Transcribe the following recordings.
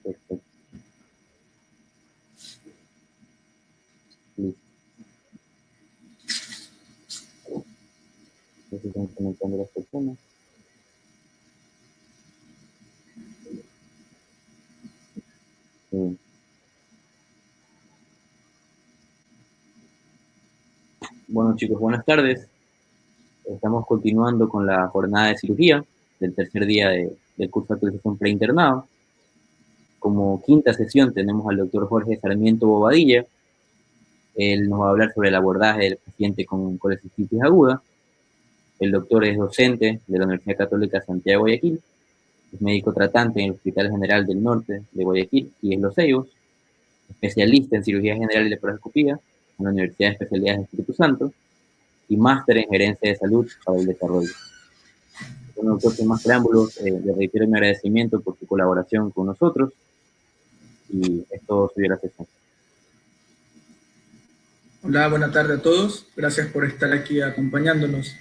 Perfecto. Listo. Entonces están conectando las personas. Bueno, chicos, buenas tardes. Estamos continuando con la jornada de cirugía del tercer día del curso de actualización preinternado. Como quinta sesión tenemos al doctor Jorge Sarmiento Bobadilla. Él nos va a hablar sobre el abordaje del paciente con colecistitis aguda. El doctor es docente de la Universidad Católica Santiago de Guayaquil, es médico tratante en el Hospital General del Norte de Guayaquil y es Los Sellos, especialista en cirugía general y laparoscopía en la Universidad de Especialidades de Espíritu Santo y máster en gerencia de salud para el desarrollo. Bueno, doctor, sin más preámbulos, le reitero mi agradecimiento por su colaboración con nosotros y esto subió la sesión. Hola, buenas tardes a todos. Gracias por estar aquí acompañándonos.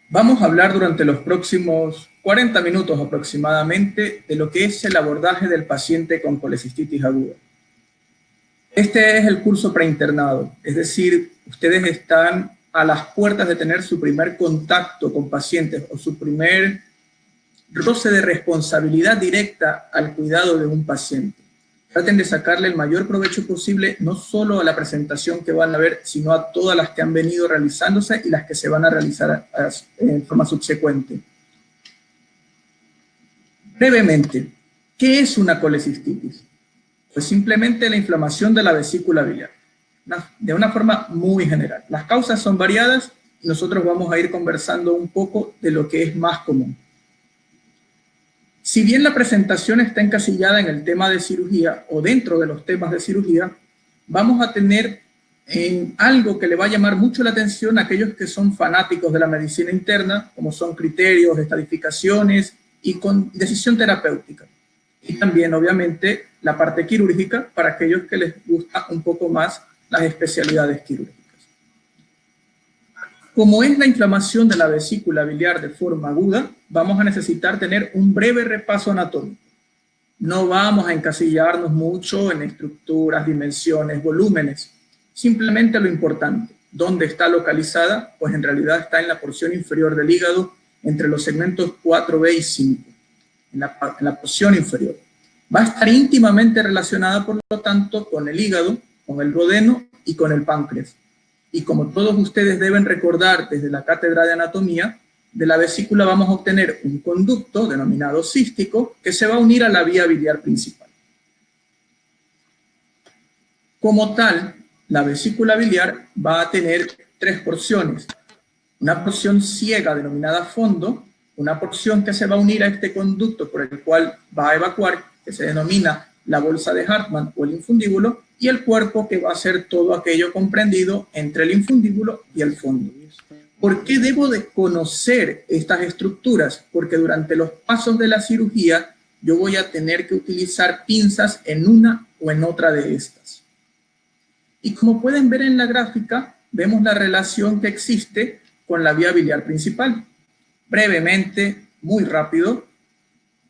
Vamos a hablar durante los próximos 40 minutos aproximadamente de lo que es el abordaje del paciente con colecistitis aguda. Este es el curso preinternado, es decir, ustedes están a las puertas de tener su primer contacto con pacientes o su primer roce de responsabilidad directa al cuidado de un paciente. Traten de sacarle el mayor provecho posible, no solo a la presentación que van a ver, sino a todas las que han venido realizándose y las que se van a realizar en forma subsecuente. Brevemente, ¿qué es una colecistitis? Pues simplemente la inflamación de la vesícula biliar, de una forma muy general. Las causas son variadas y nosotros vamos a ir conversando un poco de lo que es más común. Si bien la presentación está encasillada en el tema de cirugía o dentro de los temas de cirugía, vamos a tener algo que le va a llamar mucho la atención a aquellos que son fanáticos de la medicina interna, como son criterios, estadificaciones y con decisión terapéutica. Y también, obviamente, la parte quirúrgica para aquellos que les gusta un poco más las especialidades quirúrgicas. Como es la inflamación de la vesícula biliar de forma aguda, vamos a necesitar tener un breve repaso anatómico. No vamos a encasillarnos mucho en estructuras, dimensiones, volúmenes. Simplemente lo importante. ¿Dónde está localizada? Pues en realidad está en la porción inferior del hígado, entre los segmentos 4B y 5, en la porción inferior. Va a estar íntimamente relacionada, por lo tanto, con el hígado, con el duodeno y con el páncreas. Y como todos ustedes deben recordar desde la cátedra de anatomía, de la vesícula vamos a obtener un conducto denominado cístico que se va a unir a la vía biliar principal. Como tal, la vesícula biliar va a tener tres porciones. Una porción ciega denominada fondo, una porción que se va a unir a este conducto por el cual va a evacuar, que se denomina la bolsa de Hartmann o el infundíbulo, y el cuerpo que va a ser todo aquello comprendido entre el infundíbulo y el fondo. ¿Por qué debo de conocer estas estructuras? Porque durante los pasos de la cirugía yo voy a tener que utilizar pinzas en una o en otra de estas. Y como pueden ver en la gráfica, vemos la relación que existe con la vía biliar principal. Brevemente, muy rápido,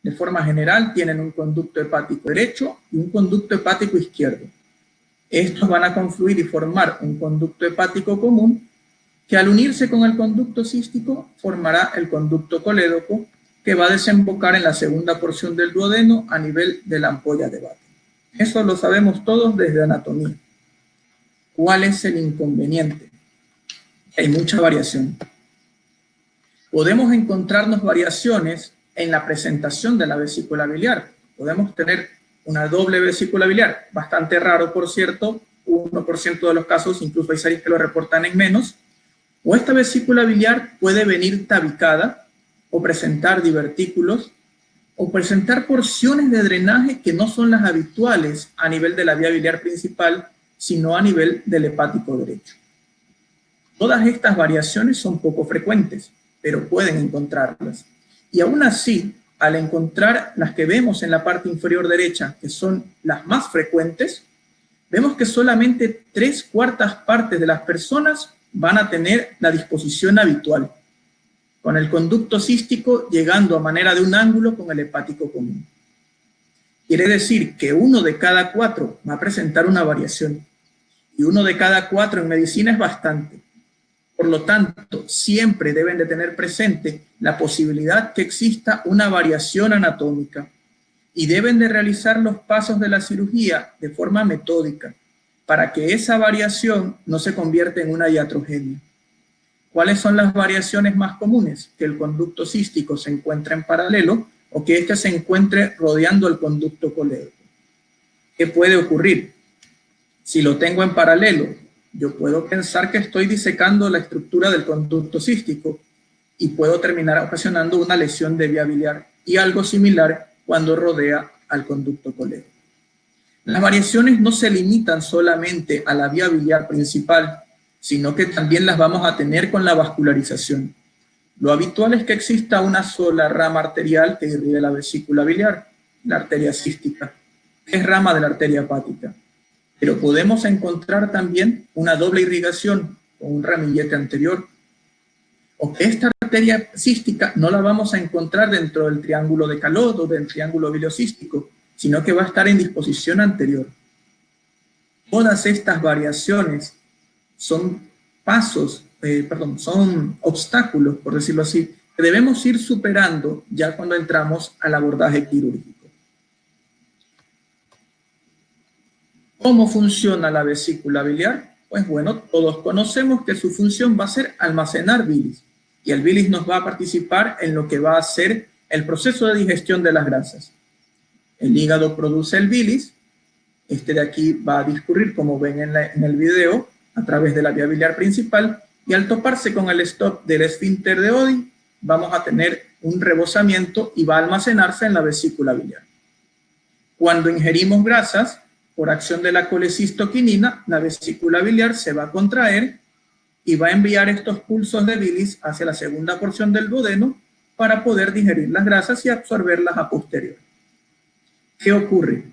de forma general tienen un conducto hepático derecho y un conducto hepático izquierdo. Estos van a confluir y formar un conducto hepático común que al unirse con el conducto cístico formará el conducto colédoco que va a desembocar en la segunda porción del duodeno a nivel de la ampolla de Batten. Eso lo sabemos todos desde anatomía. ¿Cuál es el inconveniente? Hay mucha variación. Podemos encontrarnos variaciones en la presentación de la vesícula biliar. Podemos tener una doble vesícula biliar, bastante raro por cierto, 1% de los casos, incluso hay series que lo reportan en menos, o esta vesícula biliar puede venir tabicada, o presentar divertículos, o presentar porciones de drenaje que no son las habituales a nivel de la vía biliar principal, sino a nivel del hepático derecho. Todas estas variaciones son poco frecuentes, pero pueden encontrarlas. Y aún así, al encontrar las que vemos en la parte inferior derecha, que son las más frecuentes, vemos que solamente 3/4 partes de las personas van a tener la disposición habitual, con el conducto cístico llegando a manera de un ángulo con el hepático común. Quiere decir que 1 de cada 4 va a presentar una variación. Y 1 de cada 4 en medicina es bastante. Por lo tanto, siempre deben de tener presente la posibilidad que exista una variación anatómica y deben de realizar los pasos de la cirugía de forma metódica para que esa variación no se convierta en una iatrogenia. ¿Cuáles son las variaciones más comunes? Que el conducto cístico se encuentre en paralelo o que éste se encuentre rodeando el conducto colédoco. ¿Qué puede ocurrir? Si lo tengo en paralelo, yo puedo pensar que estoy disecando la estructura del conducto cístico y puedo terminar ocasionando una lesión de vía biliar y algo similar cuando rodea al conducto colédoco. Las variaciones no se limitan solamente a la vía biliar principal, sino que también las vamos a tener con la vascularización. Lo habitual es que exista una sola rama arterial que irrigue la vesícula biliar, la arteria cística, que es rama de la arteria hepática. Pero podemos encontrar también una doble irrigación con un ramillete anterior. O que esta arteria cística no la vamos a encontrar dentro del triángulo de Calot o del triángulo biliocístico, sino que va a estar en disposición anterior. Todas estas variaciones son son obstáculos, por decirlo así, que debemos ir superando ya cuando entramos al abordaje quirúrgico. ¿Cómo funciona la vesícula biliar? Pues bueno, todos conocemos que su función va a ser almacenar bilis, y el bilis nos va a participar en lo que va a ser el proceso de digestión de las grasas. El hígado produce el bilis, este de aquí va a discurrir, como ven en el video, a través de la vía biliar principal, y al toparse con el stop del esfínter de Oddi, vamos a tener un rebosamiento y va a almacenarse en la vesícula biliar. Cuando ingerimos grasas, por acción de la colecistoquinina, la vesícula biliar se va a contraer y va a enviar estos pulsos de bilis hacia la segunda porción del duodeno para poder digerir las grasas y absorberlas a posteriori. ¿Qué ocurre?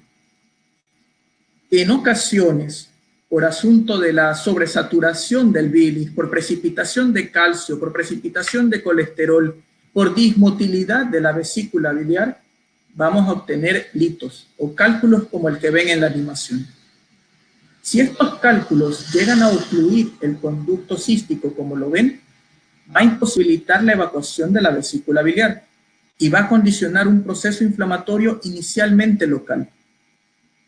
En ocasiones, por asunto de la sobresaturación del bilis, por precipitación de calcio, por precipitación de colesterol, por dismotilidad de la vesícula biliar, vamos a obtener litos o cálculos como el que ven en la animación. Si estos cálculos llegan a ocluir el conducto cístico, como lo ven, va a imposibilitar la evacuación de la vesícula biliar y va a condicionar un proceso inflamatorio inicialmente local.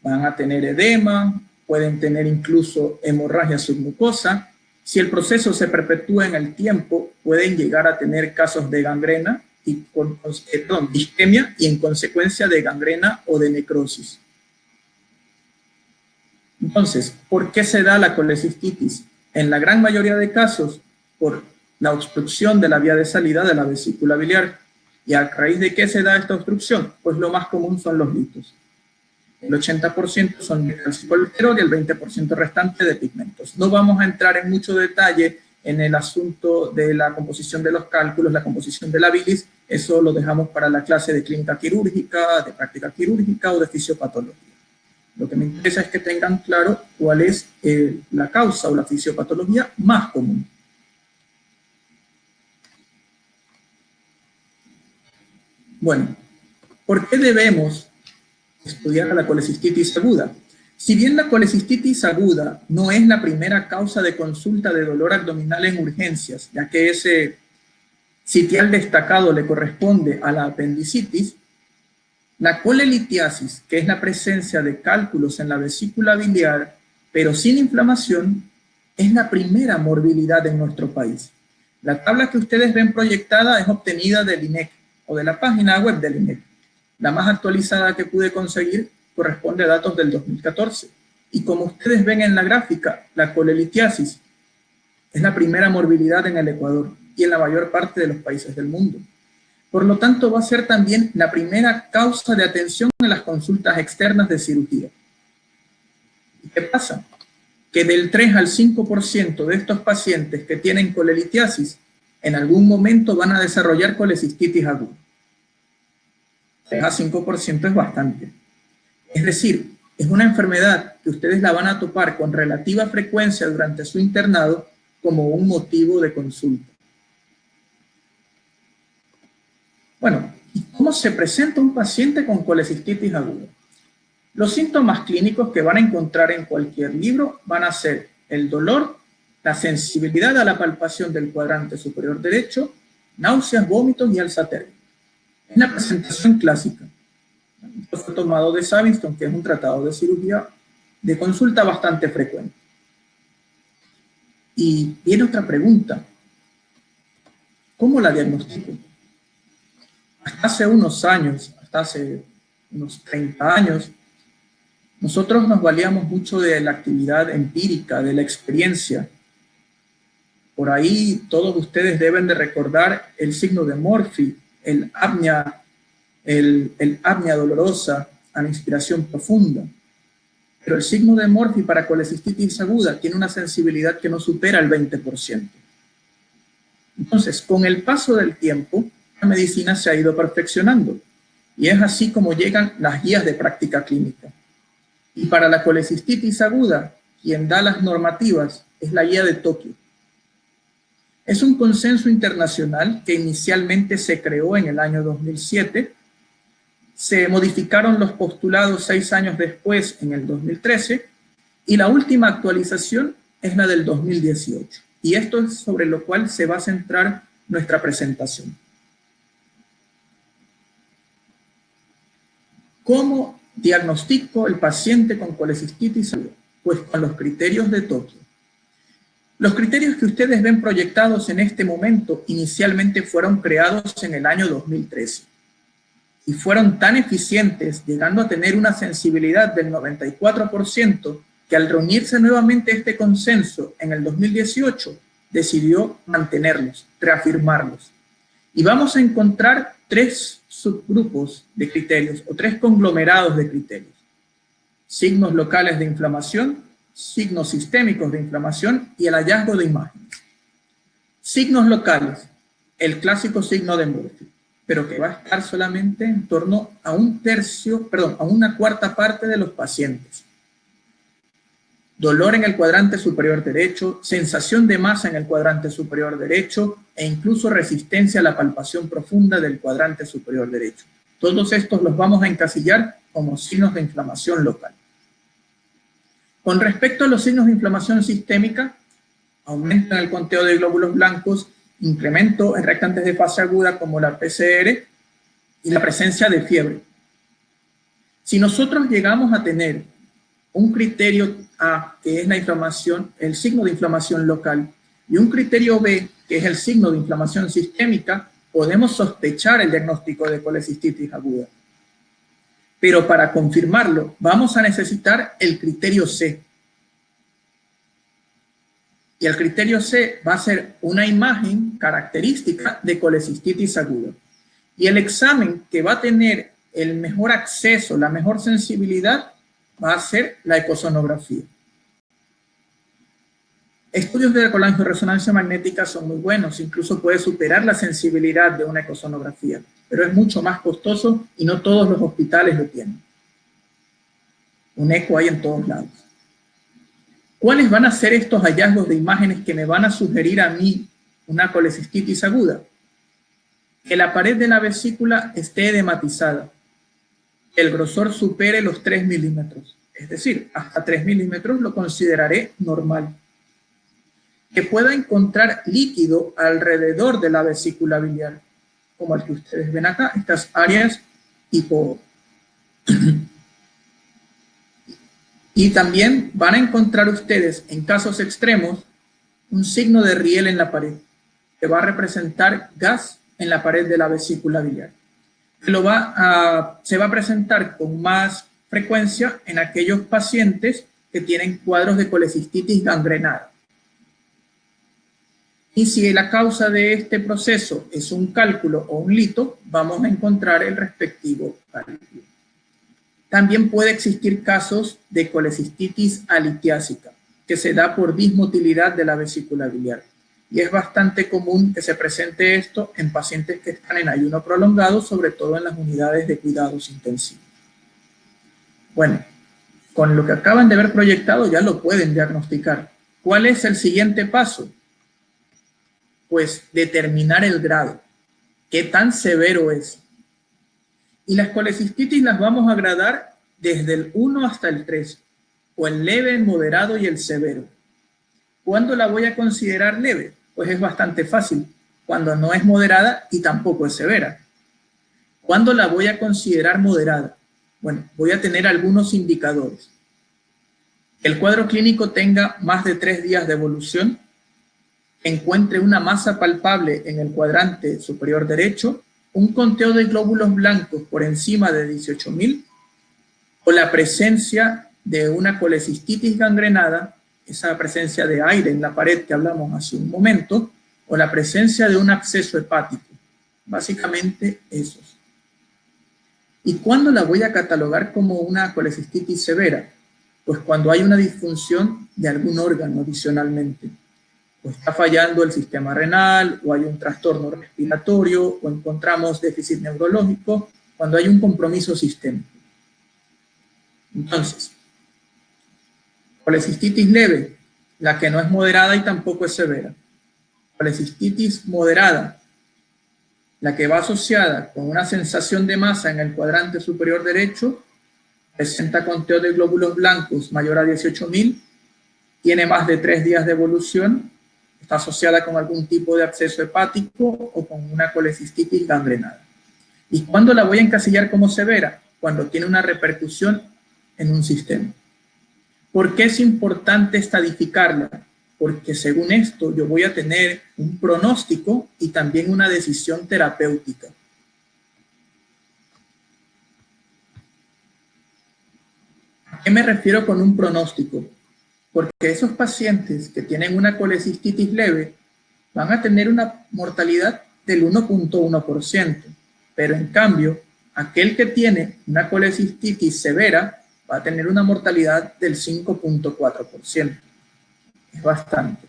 Van a tener edema, pueden tener incluso hemorragia submucosa. Si el proceso se perpetúa en el tiempo, pueden llegar a tener casos de gangrena, y isquemia, y en consecuencia de gangrena o de necrosis. Entonces, ¿por qué se da la colecistitis? En la gran mayoría de casos, por la obstrucción de la vía de salida de la vesícula biliar. ¿Y a raíz de qué se da esta obstrucción? Pues lo más común son los litos. El 80% son de calcio y colesterol y el 20% restante de pigmentos. No vamos a entrar en mucho detalle en el asunto de la composición de los cálculos, la composición de la bilis. Eso lo dejamos para la clase de clínica quirúrgica, de práctica quirúrgica o de fisiopatología. Lo que me interesa es que tengan claro cuál es la causa o la fisiopatología más común. Bueno, ¿por qué debemos estudiar la colecistitis aguda? Si bien la colecistitis aguda no es la primera causa de consulta de dolor abdominal en urgencias, ya que ese sitial destacado le corresponde a la apendicitis, la colelitiasis, que es la presencia de cálculos en la vesícula biliar, pero sin inflamación, es la primera morbilidad en nuestro país. La tabla que ustedes ven proyectada es obtenida del INEC o de la página web del INEC. La más actualizada que pude conseguir corresponde a datos del 2014. Y como ustedes ven en la gráfica, la colelitiasis es la primera morbilidad en el Ecuador y en la mayor parte de los países del mundo. Por lo tanto, va a ser también la primera causa de atención en las consultas externas de cirugía. ¿Y qué pasa? Que del 3 al 5% de estos pacientes que tienen colelitiasis, en algún momento van a desarrollar colecistitis aguda. 3 a 5% es bastante. Es decir, es una enfermedad que ustedes la van a topar con relativa frecuencia durante su internado como un motivo de consulta. Bueno, ¿y cómo se presenta un paciente con colecistitis aguda? Los síntomas clínicos que van a encontrar en cualquier libro van a ser el dolor, la sensibilidad a la palpación del cuadrante superior derecho, náuseas, vómitos y alza térmica. Es la presentación clásica. Esto fue tomado de Saviston, que es un tratado de cirugía de consulta bastante frecuente. Y viene otra pregunta. ¿Cómo la diagnostico? Hasta hace unos años, hasta hace unos 30 años, nosotros nos valíamos mucho de la actividad empírica, de la experiencia. Por ahí todos ustedes deben de recordar el signo de Murphy, el apnea dolorosa a la inspiración profunda. Pero el signo de Murphy para colecistitis aguda tiene una sensibilidad que no supera el 20%. Entonces, con el paso del tiempo, la medicina se ha ido perfeccionando. Y es así como llegan las guías de práctica clínica. Y para la colecistitis aguda, quien da las normativas es la guía de Tokio. Es un consenso internacional que inicialmente se creó en el año 2007. Se modificaron los postulados 6 años después, en el 2013, y la última actualización es la del 2018. Y esto es sobre lo cual se va a centrar nuestra presentación. ¿Cómo diagnostico el paciente con colecistitis aguda? Pues con los criterios de Tokio. Los criterios que ustedes ven proyectados en este momento inicialmente fueron creados en el año 2013 y fueron tan eficientes, llegando a tener una sensibilidad del 94%, que al reunirse nuevamente este consenso en el 2018, decidió mantenerlos, reafirmarlos. Y vamos a encontrar 3 subgrupos de criterios o 3 conglomerados de criterios. Signos locales de inflamación, signos sistémicos de inflamación y el hallazgo de imágenes. Signos locales, el clásico signo de Murphy, pero que va a estar solamente en torno a una cuarta parte de los pacientes. Dolor en el cuadrante superior derecho, sensación de masa en el cuadrante superior derecho e incluso resistencia a la palpación profunda del cuadrante superior derecho. Todos estos los vamos a encasillar como signos de inflamación local. Con respecto a los signos de inflamación sistémica, aumento en el conteo de glóbulos blancos, incremento en reactantes de fase aguda como la PCR y la presencia de fiebre. Si nosotros llegamos a tener un criterio A, que es la inflamación, el signo de inflamación local, y un criterio B, que es el signo de inflamación sistémica, podemos sospechar el diagnóstico de colecistitis aguda. Pero para confirmarlo, vamos a necesitar el criterio C. Y el criterio C va a ser una imagen característica de colecistitis aguda. Y el examen que va a tener el mejor acceso, la mejor sensibilidad, va a ser la ecosonografía. Estudios de colangioresonancia magnética son muy buenos, incluso puede superar la sensibilidad de una ecosonografía, pero es mucho más costoso y no todos los hospitales lo tienen. Un eco hay en todos lados. ¿Cuáles van a ser estos hallazgos de imágenes que me van a sugerir a mí una colecistitis aguda? Que la pared de la vesícula esté edematizada, el grosor supere los 3 milímetros, es decir, hasta 3 milímetros lo consideraré normal. Que pueda encontrar líquido alrededor de la vesícula biliar, como el que ustedes ven acá, estas áreas hipo. Y también van a encontrar ustedes, en casos extremos, un signo de riel en la pared, que va a representar gas en la pared de la vesícula biliar. Se va a presentar con más frecuencia en aquellos pacientes que tienen cuadros de colecistitis gangrenada. Y si la causa de este proceso es un cálculo o un lito, vamos a encontrar el respectivo cálculo. También puede existir casos de colecistitis alitiásica, que se da por dismotilidad de la vesícula biliar. Y es bastante común que se presente esto en pacientes que están en ayuno prolongado, sobre todo en las unidades de cuidados intensivos. Bueno, con lo que acaban de ver proyectado ya lo pueden diagnosticar. ¿Cuál es el siguiente paso? Pues determinar el grado, qué tan severo es. Y las colecistitis las vamos a gradar desde el 1 hasta el 3, o el leve, el moderado y el severo. ¿Cuándo la voy a considerar leve? Pues es bastante fácil, cuando no es moderada y tampoco es severa. ¿Cuándo la voy a considerar moderada? Bueno, voy a tener algunos indicadores. El cuadro clínico tenga más de 3 días de evolución, encuentre una masa palpable en el cuadrante superior derecho, un conteo de glóbulos blancos por encima de 18.000, o la presencia de una colecistitis gangrenada, esa presencia de aire en la pared que hablamos hace un momento, o la presencia de un absceso hepático. Básicamente esos. ¿Y cuándo la voy a catalogar como una colecistitis severa? Pues cuando hay una disfunción de algún órgano adicionalmente. O está fallando el sistema renal, o hay un trastorno respiratorio, o encontramos déficit neurológico, cuando hay un compromiso sistémico. Entonces, colecistitis leve, la que no es moderada y tampoco es severa. Colecistitis moderada, la que va asociada con una sensación de masa en el cuadrante superior derecho, presenta conteo de glóbulos blancos mayor a 18.000, tiene más de 3 días de evolución, está asociada con algún tipo de absceso hepático o con una colecistitis gangrenada. ¿Y cuándo la voy a encasillar como severa? Cuando tiene una repercusión en un sistema. ¿Por qué es importante estadificarla? Porque según esto yo voy a tener un pronóstico y también una decisión terapéutica. ¿A qué me refiero con un pronóstico? Porque esos pacientes que tienen una colecistitis leve van a tener una mortalidad del 1.1%, pero en cambio, aquel que tiene una colecistitis severa va a tener una mortalidad del 5.4%. Es bastante.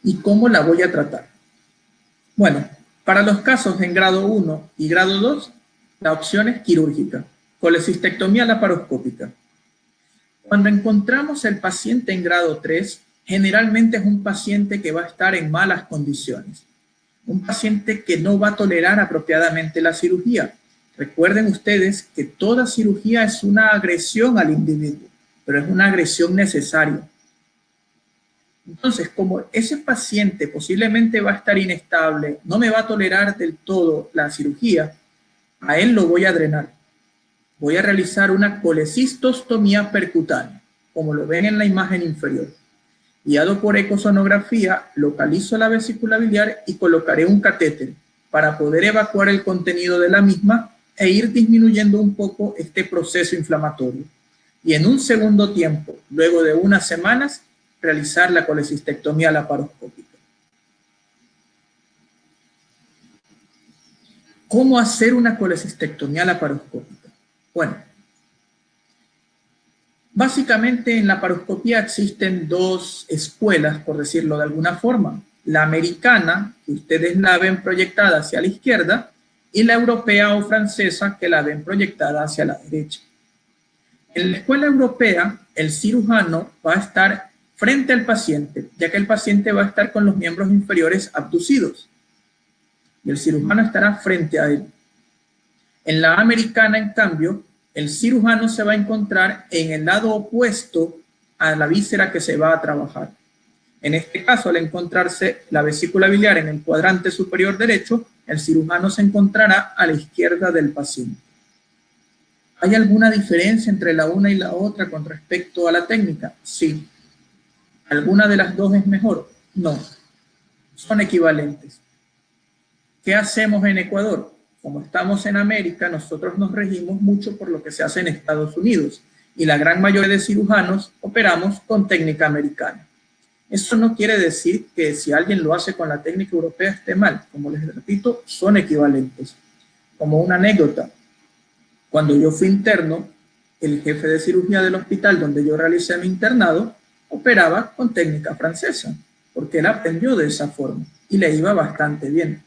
¿Y cómo la voy a tratar? Bueno, para los casos en grado 1 y grado 2, la opción es quirúrgica, colecistectomía laparoscópica. Cuando encontramos el paciente en grado 3, generalmente es un paciente que va a estar en malas condiciones. Un paciente que no va a tolerar apropiadamente la cirugía. Recuerden ustedes que toda cirugía es una agresión al individuo, pero es una agresión necesaria. Entonces, como ese paciente posiblemente va a estar inestable, no me va a tolerar del todo la cirugía, a él lo voy a drenar. Voy a realizar una colecistostomía percutánea, como lo ven en la imagen inferior. Guiado por ecosonografía, localizo la vesícula biliar y colocaré un catéter para poder evacuar el contenido de la misma e ir disminuyendo un poco este proceso inflamatorio. Y en un segundo tiempo, luego de unas semanas, realizar la colecistectomía laparoscópica. ¿Cómo hacer una colecistectomía laparoscópica? Bueno, básicamente en laparoscopía existen dos escuelas, por decirlo de alguna forma. La americana, que ustedes la ven proyectada hacia la izquierda, y la europea o francesa, que la ven proyectada hacia la derecha. En la escuela europea, el cirujano va a estar frente al paciente, ya que el paciente va a estar con los miembros inferiores abducidos. Y el cirujano estará frente a él. En la americana, en cambio, el cirujano se va a encontrar en el lado opuesto a la víscera que se va a trabajar. En este caso, al encontrarse la vesícula biliar en el cuadrante superior derecho, el cirujano se encontrará a la izquierda del paciente. ¿Hay alguna diferencia entre la una y la otra con respecto a la técnica? Sí. ¿Alguna de las dos es mejor? No. Son equivalentes. ¿Qué hacemos en Ecuador? Como estamos en América, nosotros nos regimos mucho por lo que se hace en Estados Unidos y la gran mayoría de cirujanos operamos con técnica americana. Eso no quiere decir que si alguien lo hace con la técnica europea esté mal. Como les repito, son equivalentes. Como una anécdota, cuando yo fui interno, el jefe de cirugía del hospital donde yo realicé mi internado operaba con técnica francesa, porque él aprendió de esa forma y le iba bastante bien.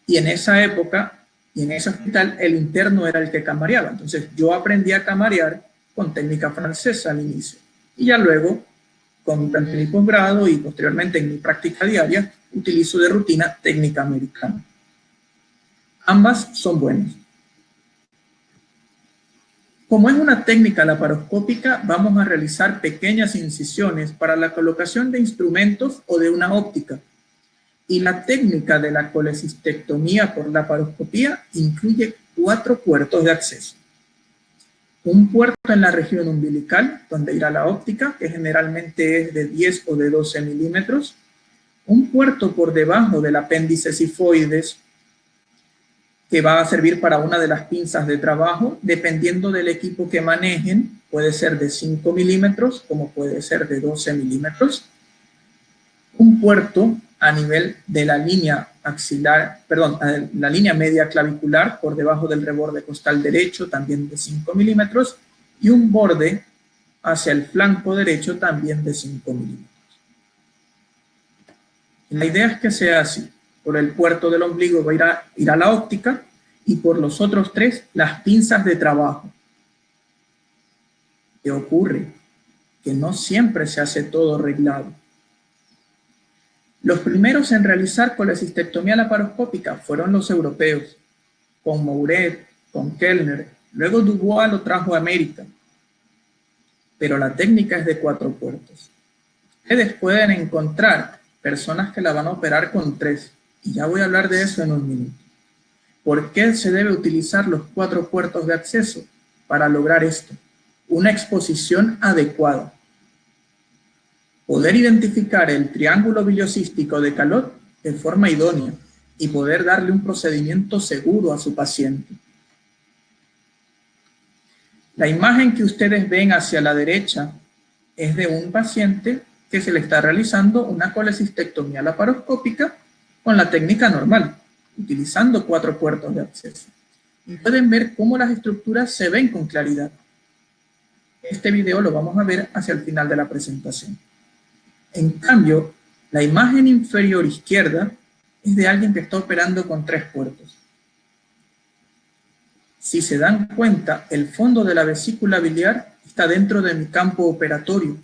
Y en esa época, y en ese hospital, el interno era el que camareaba. Entonces yo aprendí a camarear con técnica francesa al inicio. Y ya luego, con mi posgrado y posteriormente en mi práctica diaria, utilizo de rutina técnica americana. Ambas son buenas. Como es una técnica laparoscópica, vamos a realizar pequeñas incisiones para la colocación de instrumentos o de una óptica. Y la técnica de la colecistectomía por laparoscopía incluye 4 puertos de acceso. Un puerto en la región umbilical, donde irá la óptica, que generalmente es de 10 o de 12 milímetros. Un puerto por debajo del apéndice sifoides, que va a servir para una de las pinzas de trabajo, dependiendo del equipo que manejen, puede ser de 5 milímetros, como puede ser de 12 milímetros. Un puerto a nivel de la línea axilar, perdón, la línea media clavicular, por debajo del reborde costal derecho, también de 5 milímetros, y un borde hacia el flanco derecho, también de 5 milímetros. La idea es que sea así. Por el puerto del ombligo va a ir a la óptica y por los otros 3 las pinzas de trabajo. ¿Qué ocurre? Que no siempre se hace todo reglado. Los primeros en realizar colecistectomía laparoscópica fueron los europeos, con Mouret, con Kellner, luego Dubois lo trajo a América. Pero la técnica es de 4 puertos. Ustedes pueden encontrar personas que la van a operar con 3, y ya voy a hablar de eso en un minuto. ¿Por qué se debe utilizar los 4 puertos de acceso? Para lograr esto, una exposición adecuada. Poder identificar el triángulo biliocístico de Calot de forma idónea y poder darle un procedimiento seguro a su paciente. La imagen que ustedes ven hacia la derecha es de un paciente que se le está realizando una colecistectomía laparoscópica con la técnica normal, utilizando 4 puertos de acceso. Y pueden ver cómo las estructuras se ven con claridad. Este video lo vamos a ver hacia el final de la presentación. En cambio, la imagen inferior izquierda es de alguien que está operando con 3 puertos. Si se dan cuenta, el fondo de la vesícula biliar está dentro de mi campo operatorio.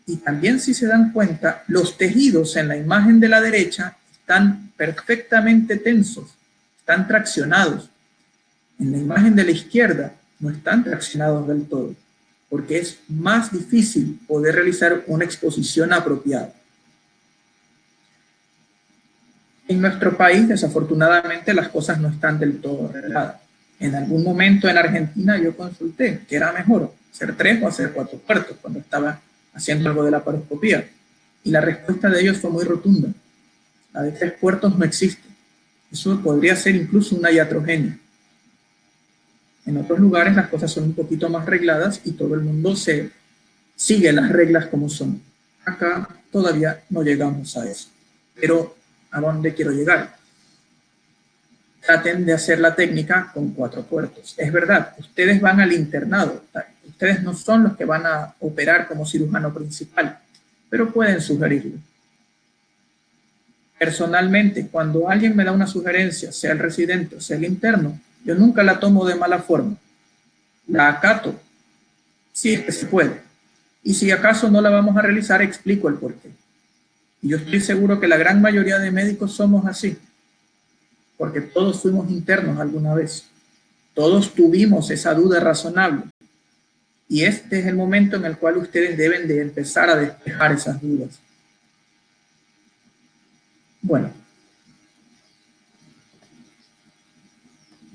Y también, si se dan cuenta, los tejidos en la imagen de la derecha están perfectamente tensos, están traccionados. En la imagen de la izquierda no están traccionados del todo, porque es más difícil poder realizar una exposición apropiada. En nuestro país, desafortunadamente, las cosas no están del todo arregladas. En algún momento en Argentina yo consulté que era mejor hacer 3 o hacer 4 puertos cuando estaba haciendo algo de la laparoscopía. Y la respuesta de ellos fue muy rotunda. La de 3 puertos no existe. Eso podría ser incluso una iatrogenia. En otros lugares las cosas son un poquito más regladas y todo el mundo sigue las reglas como son. Acá todavía no llegamos a eso. Pero, ¿a dónde quiero llegar? Traten de hacer la técnica con 4 puertos. Es verdad, ustedes van al internado. Ustedes no son los que van a operar como cirujano principal, pero pueden sugerirlo. Personalmente, cuando alguien me da una sugerencia, sea el residente o sea el interno, yo nunca la tomo de mala forma. La acato, si es que se puede. Y si acaso no la vamos a realizar, explico el porqué. Y yo estoy seguro que la gran mayoría de médicos somos así, porque todos fuimos internos alguna vez. Todos tuvimos esa duda razonable. Y este es el momento en el cual ustedes deben de empezar a despejar esas dudas. Bueno.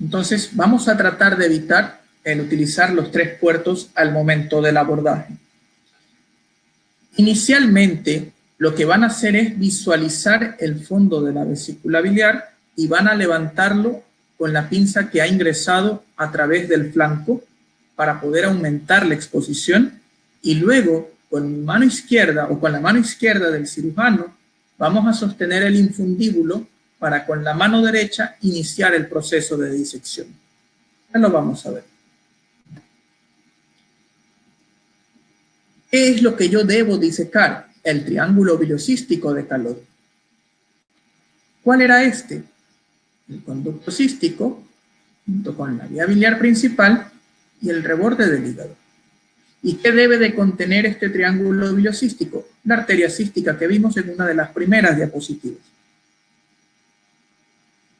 Entonces, vamos a tratar de evitar el utilizar los 3 puertos al momento del abordaje. Inicialmente, lo que van a hacer es visualizar el fondo de la vesícula biliar y van a levantarlo con la pinza que ha ingresado a través del flanco para poder aumentar la exposición, y luego con mi mano izquierda o con la mano izquierda del cirujano vamos a sostener el infundíbulo para con la mano derecha iniciar el proceso de disección. Ya lo vamos a ver. ¿Qué es lo que yo debo disecar? El triángulo biliocístico de Calot. ¿Cuál era este? El conducto cístico, junto con la vía biliar principal y el reborde del hígado. ¿Y qué debe de contener este triángulo biliocístico? La arteria cística que vimos en una de las primeras diapositivas.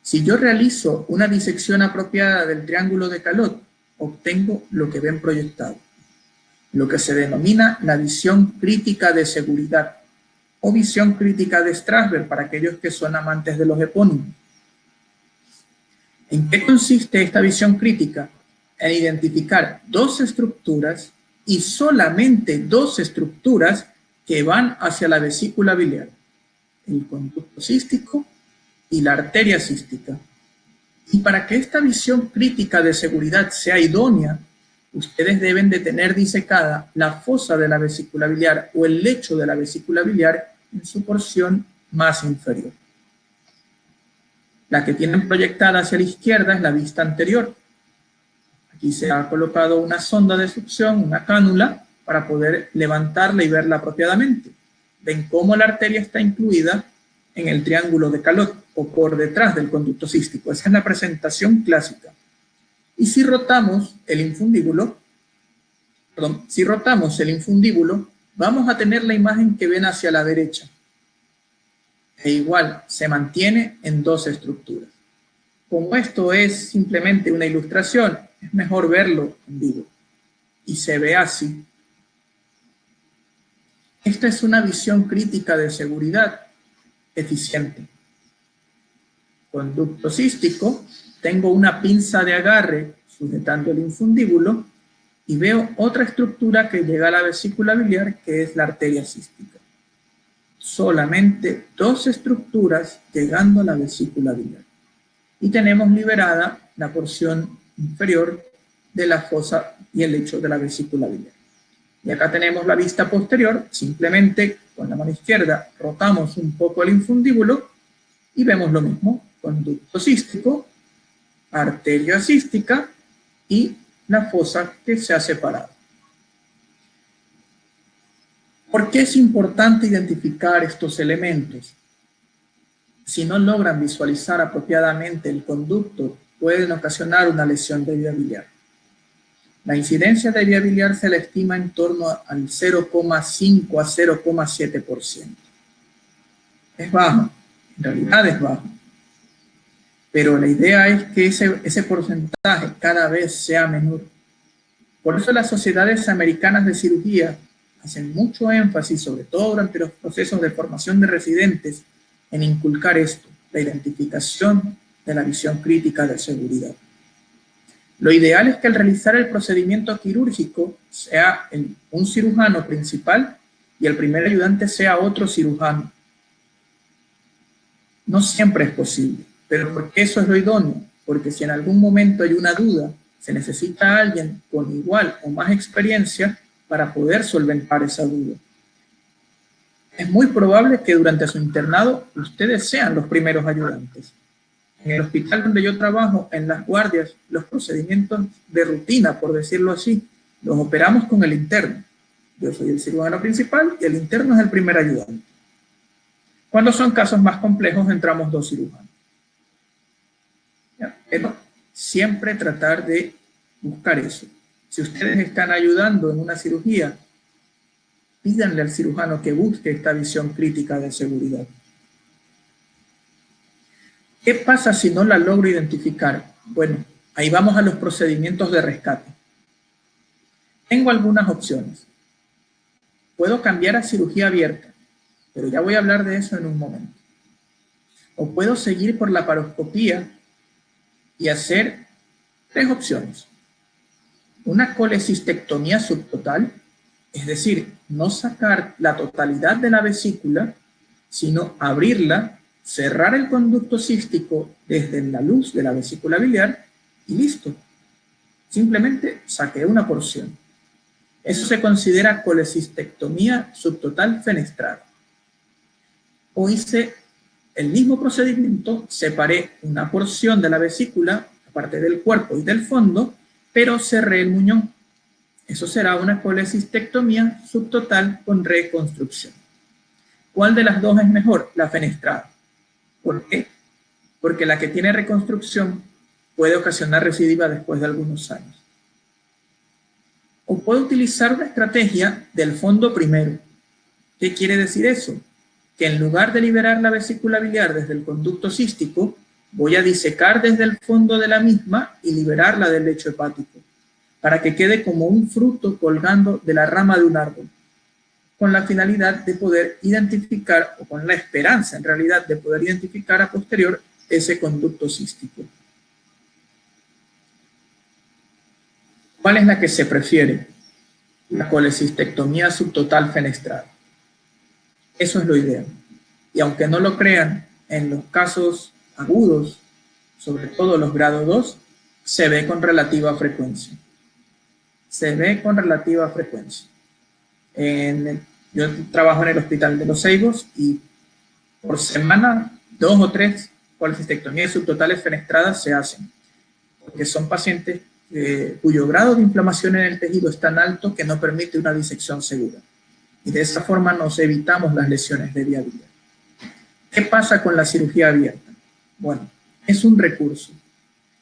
Si yo realizo una disección apropiada del triángulo de Calot obtengo lo que ven proyectado, lo que se denomina la visión crítica de seguridad o visión crítica de Strasberg para aquellos que son amantes de los epónimos. ¿En qué consiste esta visión crítica? En identificar dos estructuras y solamente dos estructuras que van hacia la vesícula biliar, el conducto cístico y la arteria cística. Y para que esta visión crítica de seguridad sea idónea, ustedes deben de tener disecada la fosa de la vesícula biliar o el lecho de la vesícula biliar en su porción más inferior. La que tienen proyectada hacia la izquierda es la vista anterior. Aquí se ha colocado una sonda de succión, una cánula, para poder levantarla y verla apropiadamente. Ven cómo la arteria está incluida en el triángulo de Calot o por detrás del conducto cístico. Esa es la presentación clásica. Y si rotamos el infundíbulo, vamos a tener la imagen que ven hacia la derecha. E igual, se mantiene en dos estructuras. Como esto es simplemente una ilustración, es mejor verlo en vivo. Y se ve así. Esta es una visión crítica de seguridad eficiente. Conducto cístico, tengo una pinza de agarre sujetando el infundíbulo y veo otra estructura que llega a la vesícula biliar, que es la arteria cística. Solamente dos estructuras llegando a la vesícula biliar. Y tenemos liberada la porción inferior de la fosa y el lecho de la vesícula biliar. Y acá tenemos la vista posterior. Simplemente con la mano izquierda rotamos un poco el infundíbulo y vemos lo mismo: conducto cístico, arteria cística y la fosa que se ha separado. ¿Por qué es importante identificar estos elementos? Si no logran visualizar apropiadamente el conducto, pueden ocasionar una lesión de vía biliar. La incidencia de vía biliar se la estima en torno al 0,5 a 0,7%. Es bajo, en realidad es bajo. Pero la idea es que ese porcentaje cada vez sea menor. Por eso las sociedades americanas de cirugía hacen mucho énfasis, sobre todo durante los procesos de formación de residentes, en inculcar esto, la identificación de la visión crítica de seguridad. Lo ideal es que al realizar el procedimiento quirúrgico sea un cirujano principal y el primer ayudante sea otro cirujano. No siempre es posible, pero ¿por qué eso es lo idóneo? Porque si en algún momento hay una duda, se necesita alguien con igual o más experiencia para poder solventar esa duda. Es muy probable que durante su internado ustedes sean los primeros ayudantes. En el hospital donde yo trabajo, en las guardias, los procedimientos de rutina, por decirlo así, los operamos con el interno. Yo soy el cirujano principal y el interno es el primer ayudante. Cuando son casos más complejos, entramos dos cirujanos. Pero siempre tratar de buscar eso. Si ustedes están ayudando en una cirugía, pídanle al cirujano que busque esta visión crítica de seguridad. ¿Qué pasa si no la logro identificar? Bueno, ahí vamos a los procedimientos de rescate. Tengo algunas opciones. Puedo cambiar a cirugía abierta, pero ya voy a hablar de eso en un momento. O puedo seguir por la laparoscopía y hacer tres opciones. Una colecistectomía subtotal, es decir, no sacar la totalidad de la vesícula, sino abrirla, cerrar el conducto cístico desde la luz de la vesícula biliar y listo. Simplemente saqué una porción. Eso se considera colecistectomía subtotal fenestrada. O hice el mismo procedimiento, separé una porción de la vesícula, aparte del cuerpo y del fondo, pero cerré el muñón. Eso será una colecistectomía subtotal con reconstrucción. ¿Cuál de las dos es mejor? La fenestrada. ¿Por qué? Porque la que tiene reconstrucción puede ocasionar recidiva después de algunos años. O puedo utilizar una estrategia del fondo primero. ¿Qué quiere decir eso? Que en lugar de liberar la vesícula biliar desde el conducto cístico, voy a disecar desde el fondo de la misma y liberarla del lecho hepático. para que quede como un fruto colgando de la rama de un árbol, con la finalidad de poder identificar, o con la esperanza en realidad de poder identificar a posterior ese conducto cístico. ¿Cuál es la que se prefiere? La colecistectomía subtotal fenestrada. Eso es lo ideal. Y aunque no lo crean, en los casos agudos, sobre todo los grado 2, se ve con relativa frecuencia. Se ve con relativa frecuencia. Yo trabajo en el Hospital de los Ceibos y por semana 2 o 3 colecistectomías subtotales fenestradas se hacen, porque son pacientes cuyo grado de inflamación en el tejido es tan alto que no permite una disección segura. Y de esa forma nos evitamos las lesiones de día a día. ¿Qué pasa con la cirugía abierta? Bueno, es un recurso.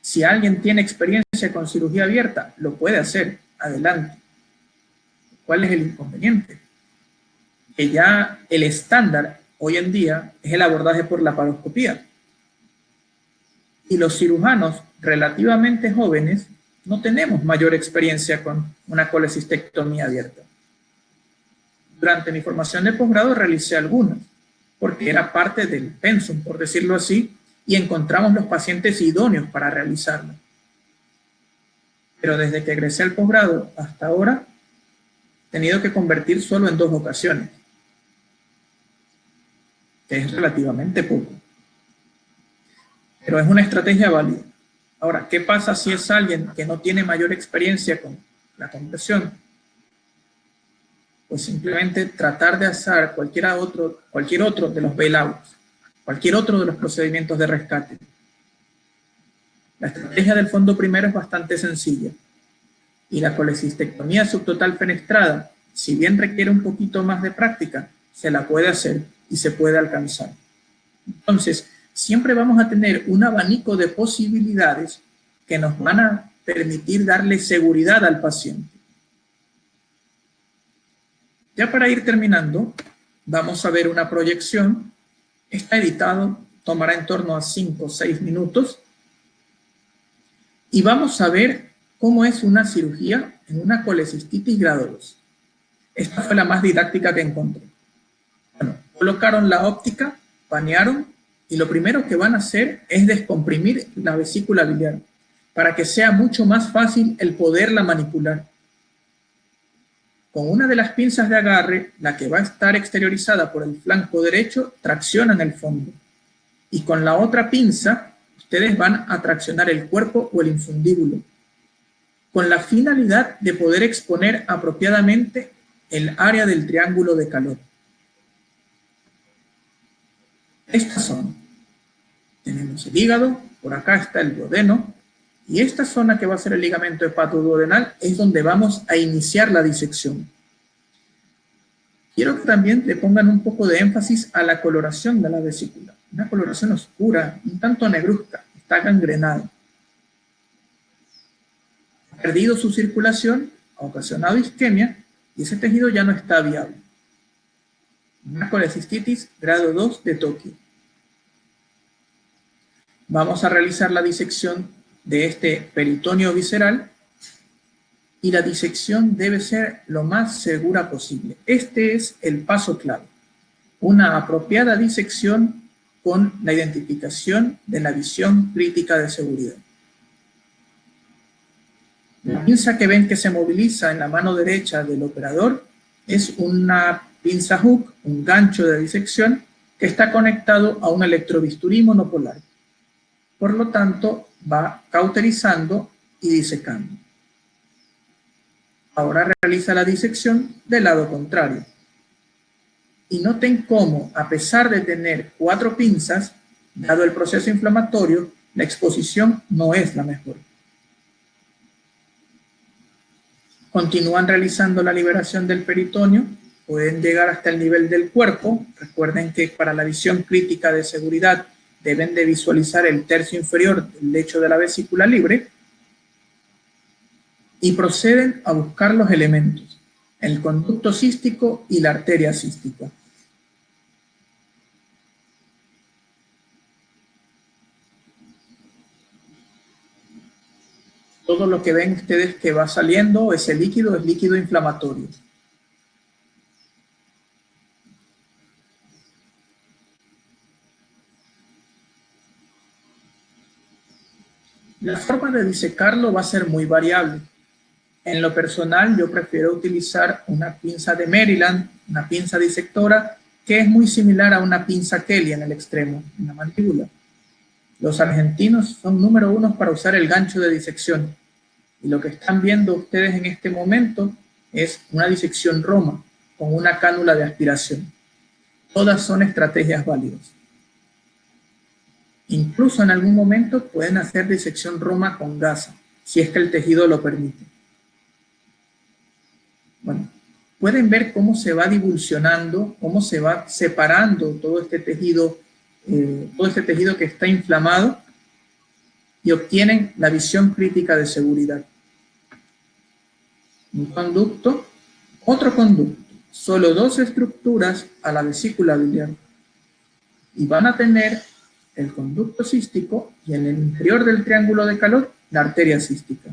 Si alguien tiene experiencia con cirugía abierta, lo puede hacer, adelante. ¿Cuál es el inconveniente? Que ya el estándar hoy en día es el abordaje por laparoscopía. Y los cirujanos relativamente jóvenes no tenemos mayor experiencia con una colecistectomía abierta. Durante mi formación de posgrado realicé algunas, porque era parte del pensum, por decirlo así, y encontramos los pacientes idóneos para realizarlo. Pero desde que egresé al posgrado hasta ahora, he tenido que convertir solo en 2 ocasiones, que es relativamente poco. Pero es una estrategia válida. Ahora, ¿qué pasa si es alguien que no tiene mayor experiencia con la conversión? Pues simplemente tratar de hacer cualquier otro de los bailouts, cualquier otro de los procedimientos de rescate. La estrategia del fondo primero es bastante sencilla. Y la colecistectomía subtotal fenestrada, si bien requiere un poquito más de práctica, se la puede hacer y se puede alcanzar. Entonces, siempre vamos a tener un abanico de posibilidades que nos van a permitir darle seguridad al paciente. Ya para ir terminando, vamos a ver una proyección. Está editado, tomará en torno a 5 o 6 minutos. Y vamos a ver cómo es una cirugía en una colecistitis grado 2. Esta fue la más didáctica que encontré. Bueno, colocaron la óptica, panearon, y lo primero que van a hacer es descomprimir la vesícula biliar para que sea mucho más fácil el poderla manipular. Con una de las pinzas de agarre, la que va a estar exteriorizada por el flanco derecho, traccionan el fondo. Y con la otra pinza, ustedes van a traccionar el cuerpo o el infundíbulo, con la finalidad de poder exponer apropiadamente el área del triángulo de calor. Estas son, tenemos el hígado, por acá está el duodeno, y esta zona que va a ser el ligamento hepatoduodenal es donde vamos a iniciar la disección. Quiero que también le pongan un poco de énfasis a la coloración de la vesícula. Una coloración oscura, un tanto negruzca, está gangrenada. Ha perdido su circulación, ha ocasionado isquemia, y ese tejido ya no está viable. Una colecistitis grado 2 de Tokio. Vamos a realizar la disección de este peritoneo visceral y la disección debe ser lo más segura posible. Este es el paso clave. Una apropiada disección con la identificación de la visión crítica de seguridad. La pinza que ven que se moviliza en la mano derecha del operador es una pinza hook, un gancho de disección que está conectado a un electrobisturí monopolar. Por lo tanto, va cauterizando y disecando. Ahora realiza la disección del lado contrario. Y noten cómo, a pesar de tener 4 pinzas, dado el proceso inflamatorio, la exposición no es la mejor. Continúan realizando la liberación del peritoneo, pueden llegar hasta el nivel del cuerpo. Recuerden que para la visión crítica de seguridad deben de visualizar el tercio inferior del lecho de la vesícula libre y proceden a buscar los elementos, el conducto cístico y la arteria cística. Todo lo que ven ustedes que va saliendo, ese líquido, es líquido inflamatorio. La forma de disecarlo va a ser muy variable. En lo personal, yo prefiero utilizar una pinza de Maryland, una pinza disectora, que es muy similar a una pinza Kelly en el extremo, en la mandíbula. Los argentinos son número uno para usar el gancho de disección. Y lo que están viendo ustedes en este momento es una disección Roma con una cánula de aspiración. Todas son estrategias válidas. Incluso en algún momento pueden hacer disección Roma con gasa, si es que el tejido lo permite. Bueno, pueden ver cómo se va divulsionando, cómo se va separando todo este tejido que está inflamado, y obtienen la visión crítica de seguridad. Un conducto, otro conducto, solo dos estructuras a la vesícula biliar. Y van a tener el conducto cístico y en el interior del triángulo de calor, la arteria cística.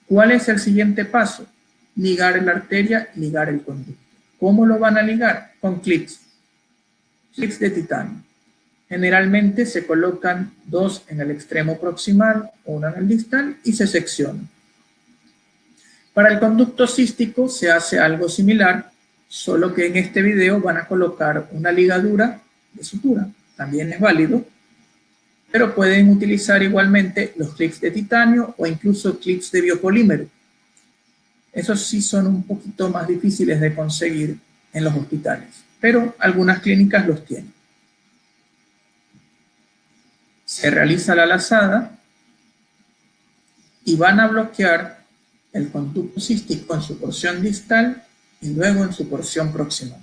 ¿Cuál es el siguiente paso? Ligar la arteria, ligar el conducto. ¿Cómo lo van a ligar? Con clips. Clips de titanio. Generalmente se colocan dos en el extremo proximal, uno en el distal y se seccionan. Para el conducto cístico se hace algo similar, solo que en este video van a colocar una ligadura de sutura. También es válido, pero pueden utilizar igualmente los clips de titanio o incluso clips de biopolímero. Esos sí son un poquito más difíciles de conseguir en los hospitales, pero algunas clínicas los tienen. Se realiza la lazada y van a bloquear el conducto cístico en su porción distal y luego en su porción proximal.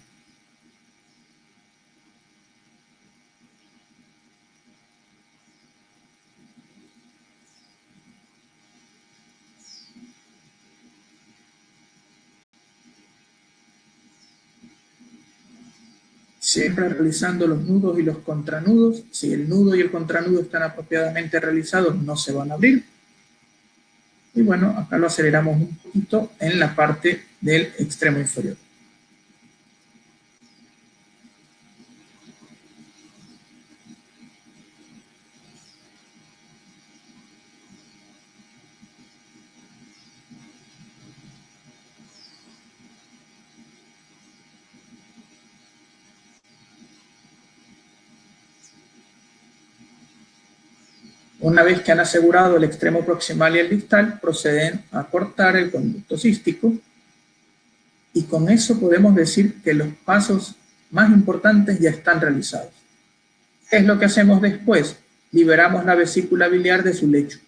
Siempre realizando los nudos y los contranudos. Si el nudo y el contranudo están apropiadamente realizados, no se van a abrir. Y bueno, acá lo aceleramos un poquito en la parte del extremo inferior. Una vez que han asegurado el extremo proximal y el distal, proceden a cortar el conducto cístico y con eso podemos decir que los pasos más importantes ya están realizados. ¿Qué es lo que hacemos después? Liberamos la vesícula biliar de su lecho.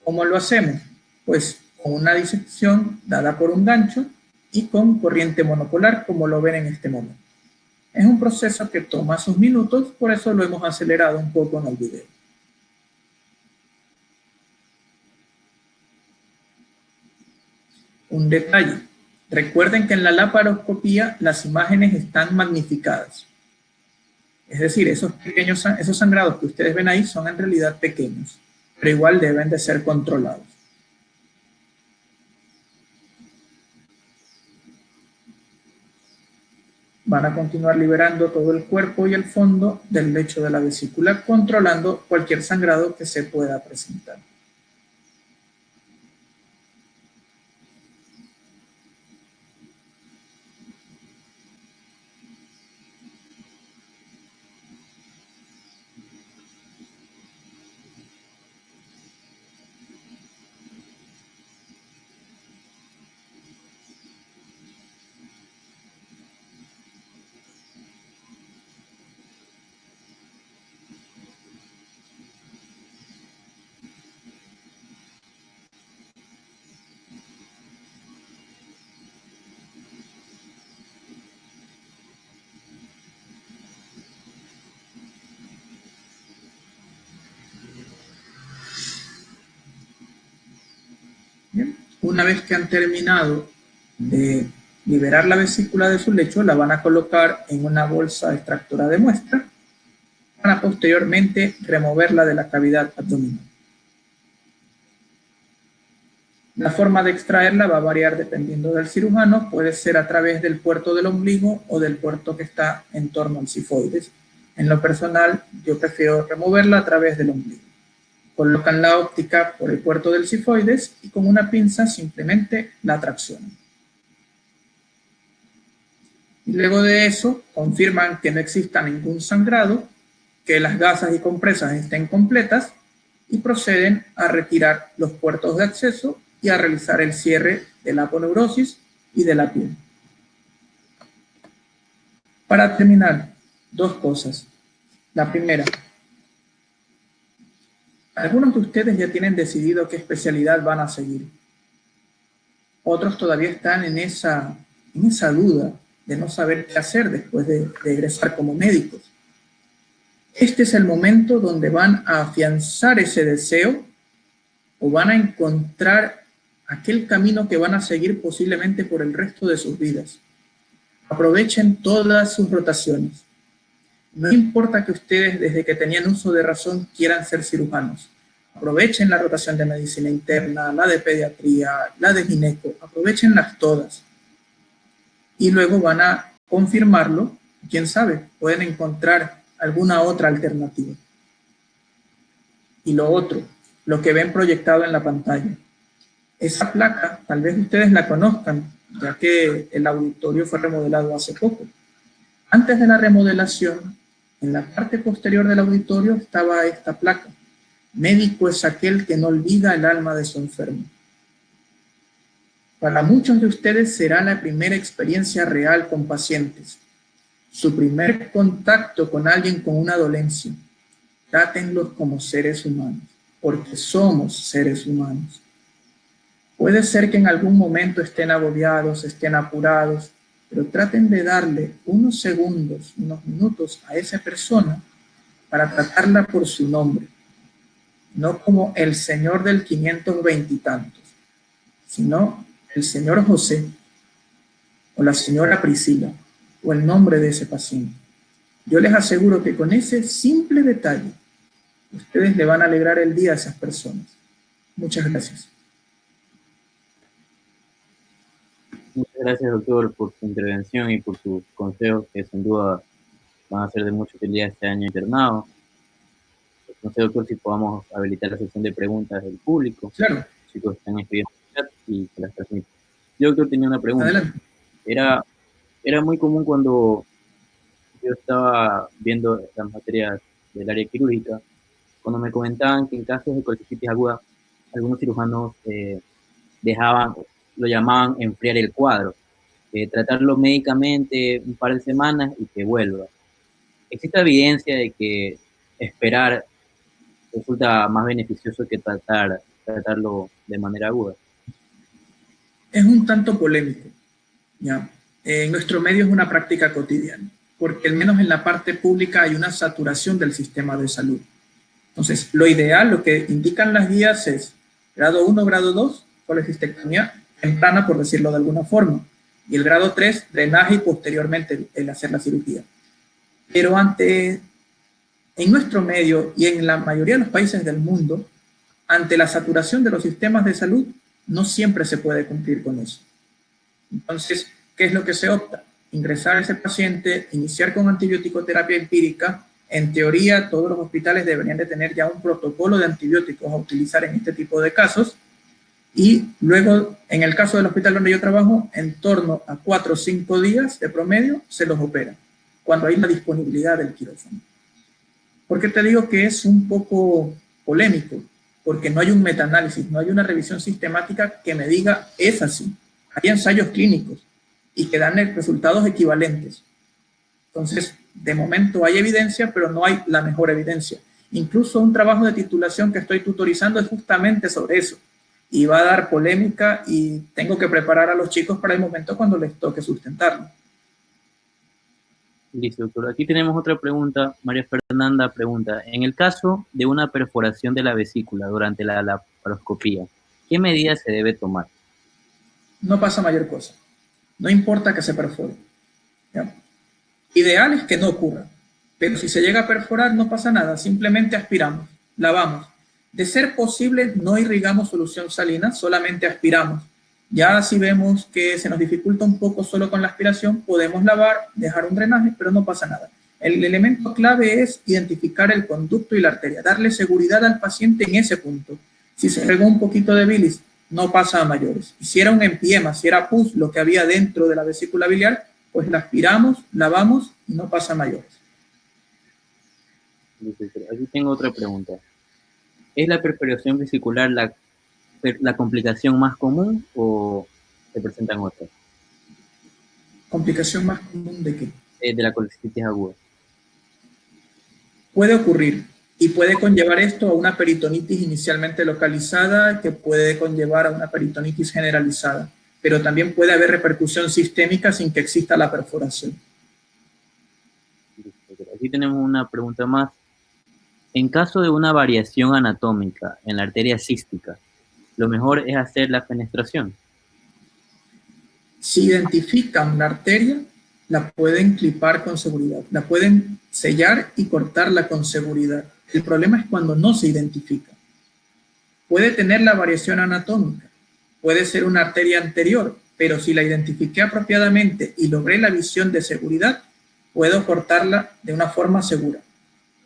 ¿Cómo lo hacemos? Pues con una disección dada por un gancho y con corriente monopolar, como lo ven en este momento. Es un proceso que toma sus minutos, por eso lo hemos acelerado un poco en el video. Un detalle, recuerden que en la laparoscopía las imágenes están magnificadas. Es decir, esos sangrados que ustedes ven ahí son en realidad pequeños, pero igual deben de ser controlados. Van a continuar liberando todo el cuerpo y el fondo del lecho de la vesícula, controlando cualquier sangrado que se pueda presentar. Bien. Una vez que han terminado de liberar la vesícula de su lecho, la van a colocar en una bolsa extractora de muestra para posteriormente removerla de la cavidad abdominal. La forma de extraerla va a variar dependiendo del cirujano, puede ser a través del puerto del ombligo o del puerto que está en torno al sifoides. En lo personal, yo prefiero removerla a través del ombligo. Colocan la óptica por el puerto del sifoides y con una pinza simplemente la traccionan. Y luego de eso, confirman que no exista ningún sangrado, que las gasas y compresas estén completas y proceden a retirar los puertos de acceso y a realizar el cierre de la aponeurosis y de la piel. Para terminar, dos cosas. La primera, algunos de ustedes ya tienen decidido qué especialidad van a seguir. Otros todavía están en esa duda de no saber qué hacer después de egresar como médicos. Este es el momento donde van a afianzar ese deseo o van a encontrar aquel camino que van a seguir posiblemente por el resto de sus vidas. Aprovechen todas sus rotaciones. No importa que ustedes desde que tenían uso de razón quieran ser cirujanos. Aprovechen la rotación de medicina interna, la de pediatría, la de gineco, aprovechenlas todas. Y luego van a confirmarlo, quién sabe, pueden encontrar alguna otra alternativa. Y lo otro, lo que ven proyectado en la pantalla. Esa placa, tal vez ustedes la conozcan, ya que el auditorio fue remodelado hace poco. Antes de la remodelación, en la parte posterior del auditorio estaba esta placa. Médico es aquel que no olvida el alma de su enfermo. Para muchos de ustedes será la primera experiencia real con pacientes. Su primer contacto con alguien con una dolencia. Trátenlos como seres humanos, porque somos seres humanos. Puede ser que en algún momento estén agobiados, estén apurados, pero traten de darle unos segundos, unos minutos a esa persona para tratarla por su nombre. No como el señor del 520 y tantos, sino el señor José, o la señora Priscila, o el nombre de ese paciente. Yo les aseguro que con ese simple detalle, ustedes le van a alegrar el día a esas personas. Muchas gracias. Muchas gracias, doctor, por su intervención y por sus consejos que sin duda van a ser de mucha utilidad este año internado. No sé, doctor, si podamos habilitar la sección de preguntas del público. Claro. Los chicos están escribiendo en el chat y se las transmito. Yo, doctor, tenía una pregunta. Adelante. Era muy común cuando yo estaba viendo las materias del área quirúrgica, cuando me comentaban que en casos de colecitis aguda, algunos cirujanos lo llamaban enfriar el cuadro, tratarlo médicamente un par de semanas y que vuelva. ¿Existe evidencia de que esperar resulta más beneficioso que tratarlo de manera aguda? Es un tanto polémico, ¿ya? En nuestro medio es una práctica cotidiana, porque al menos en la parte pública hay una saturación del sistema de salud. Entonces, lo ideal, lo que indican las guías es grado 1, grado 2, colecistectomía temprana, por decirlo de alguna forma, y el grado 3, drenaje y posteriormente el hacer la cirugía. Pero en nuestro medio y en la mayoría de los países del mundo, ante la saturación de los sistemas de salud, no siempre se puede cumplir con eso. Entonces, ¿qué es lo que se opta? Ingresar a ese paciente, iniciar con antibiótico-terapia empírica. En teoría, todos los hospitales deberían de tener ya un protocolo de antibióticos a utilizar en este tipo de casos. Y luego, en el caso del hospital donde yo trabajo, en torno a 4 o 5 días de promedio se los opera, cuando hay la disponibilidad del quirófano. ¿Por qué te digo que es un poco polémico? Porque no hay un metaanálisis, no hay una revisión sistemática que me diga es así. Hay ensayos clínicos y que dan resultados equivalentes. Entonces, de momento hay evidencia, pero no hay la mejor evidencia. Incluso un trabajo de titulación que estoy tutorizando es justamente sobre eso. Y va a dar polémica y tengo que preparar a los chicos para el momento cuando les toque sustentarlo. Listo, doctor. Aquí tenemos otra pregunta. María Fernanda pregunta, en el caso de una perforación de la vesícula durante la laparoscopía, ¿qué medidas se debe tomar? No pasa mayor cosa. No importa que se perfore. ¿Ya? Ideal es que no ocurra. Pero si se llega a perforar, no pasa nada. Simplemente aspiramos, lavamos. De ser posible, no irrigamos solución salina, solamente aspiramos. Ya si vemos que se nos dificulta un poco solo con la aspiración, podemos lavar, dejar un drenaje, pero no pasa nada. El elemento clave es identificar el conducto y la arteria, darle seguridad al paciente en ese punto. Si se regó un poquito de bilis, no pasa a mayores. Y si era un empiema, si era pus, lo que había dentro de la vesícula biliar, pues la aspiramos, lavamos y no pasa a mayores. Aquí tengo otra pregunta. ¿Es la perforación vesicular la complicación más común o se presentan otras? ¿Complicación más común de qué? De la colecitis aguda. Puede ocurrir y puede conllevar esto a una peritonitis inicialmente localizada que puede conllevar a una peritonitis generalizada, pero también puede haber repercusión sistémica sin que exista la perforación. Aquí tenemos una pregunta más. En caso de una variación anatómica en la arteria cística, ¿lo mejor es hacer la fenestración? Si identifican la arteria, la pueden clipar con seguridad, la pueden sellar y cortarla con seguridad. El problema es cuando no se identifica. Puede tener la variación anatómica, puede ser una arteria anterior, pero si la identifiqué apropiadamente y logré la visión de seguridad, puedo cortarla de una forma segura.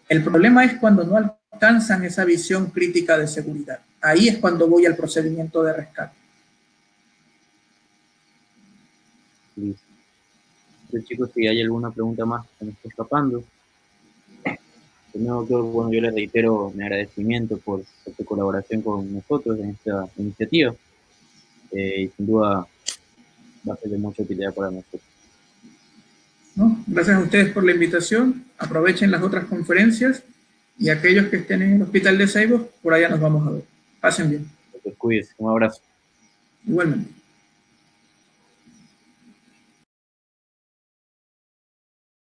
El problema es cuando no alcanzan esa visión crítica de seguridad. Ahí es cuando voy al procedimiento de rescate. Listo. Entonces, chicos, si hay alguna pregunta más que me esté escapando. Primero, bueno, yo les reitero mi agradecimiento por su colaboración con nosotros en esta iniciativa. Y sin duda va a ser de mucha utilidad para nosotros. ¿No? Gracias a ustedes por la invitación. Aprovechen las otras conferencias y aquellos que estén en el hospital de Ceibos, por allá nos vamos a ver. Pasen bien. Cuídense. Un abrazo. Igualmente.